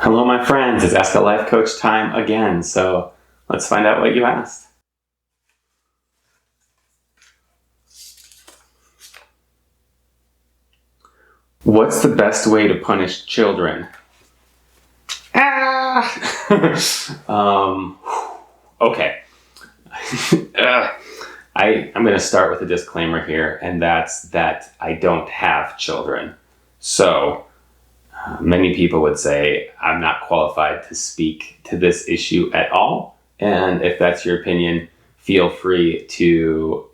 Hello, my friends. It's Ask a Life Coach time again. So let's find out what you asked. What's the best way to punish children? Okay. I'm going to start with a disclaimer here, and that's that I don't have children. So many people would say I'm not qualified to speak to this issue at all. And if that's your opinion, feel free to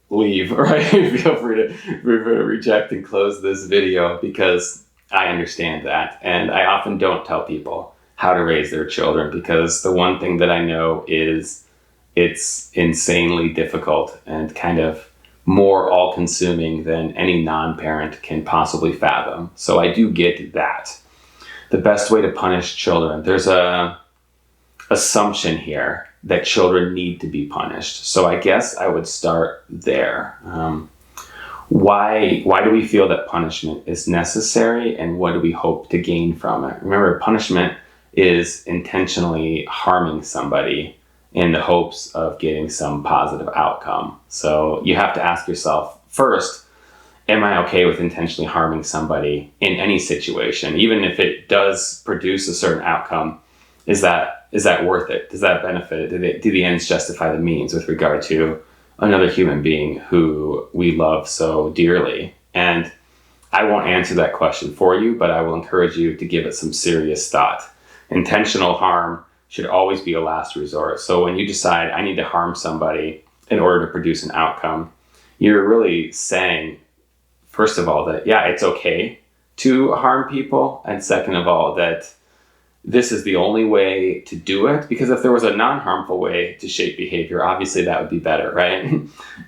leave, right? Feel free to reject and close this video, because I understand that. And I often don't tell people how to raise their children, because the one thing that I know is it's insanely difficult and kind of more all-consuming than any non-parent can possibly fathom. So I do get that. The best way to punish children, there's a assumption here that children need to be punished. So I guess I would start there. Why do we feel that punishment is necessary, and what do we hope to gain from it? Remember, punishment is intentionally harming somebody in the hopes of getting some positive outcome. So you have to ask yourself first, am I okay with intentionally harming somebody in any situation? Even if it does produce a certain outcome, is that worth it? Does that benefit? Do the ends justify the means with regard to another human being who we love so dearly? And I won't answer that question for you, but I will encourage you to give it some serious thought. Intentional harm should always be a last resort. So when you decide I need to harm somebody in order to produce an outcome, you're really saying, first of all, that yeah, it's okay to harm people, and second of all, that this is the only way to do it, because if there was a non-harmful way to shape behavior, obviously that would be better, right?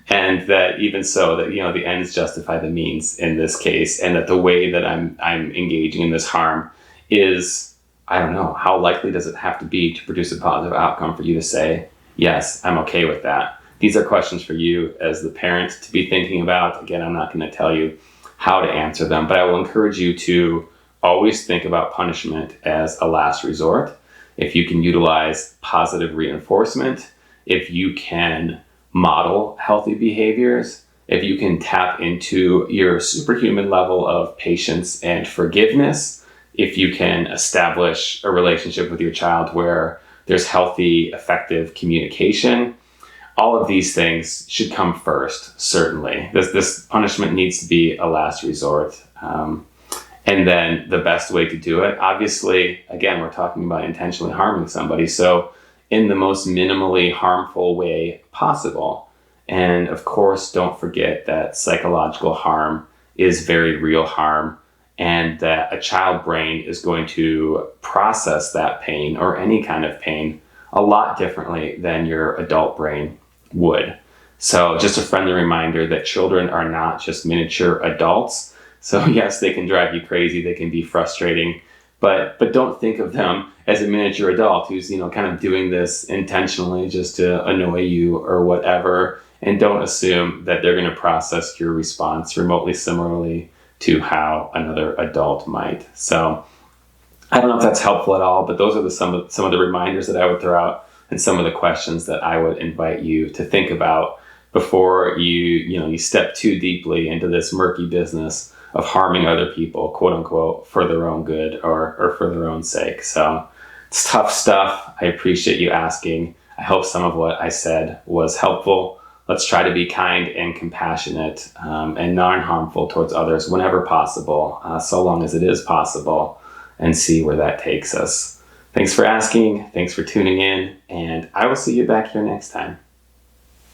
And that even so, that the ends justify the means in this case, and that the way that I'm engaging in this harm is, I don't know, how likely does it have to be to produce a positive outcome for you to say, yes, I'm okay with that? These are questions for you as the parent to be thinking about. Again, I'm not going to tell you how to answer them, but I will encourage you to always think about punishment as a last resort. If you can utilize positive reinforcement, if you can model healthy behaviors, if you can tap into your superhuman level of patience and forgiveness, if you can establish a relationship with your child where there's healthy, effective communication, all of these things should come first, certainly. This punishment needs to be a last resort. And then the best way to do it, obviously, again, we're talking about intentionally harming somebody, so in the most minimally harmful way possible. And of course, don't forget that psychological harm is very real harm, and that a child brain is going to process that pain, or any kind of pain, a lot differently than your adult brain would. So just a friendly reminder that children are not just miniature adults. So yes, they can drive you crazy, they can be frustrating, but don't think of them as a miniature adult who's kind of doing this intentionally just to annoy you or whatever, and don't assume that they're going to process your response remotely similarly to how another adult might. So I don't know if that's helpful at all, but those are some of the reminders that I would throw out, and some of the questions that I would invite you to think about before you step too deeply into this murky business of harming other people, quote unquote, for their own good or for their own sake. So it's tough stuff. I appreciate you asking. I hope some of what I said was helpful. Let's try to be kind and compassionate and non-harmful towards others whenever possible, so long as it is possible, and see where that takes us. Thanks for asking. Thanks for tuning in, and I will see you back here next time.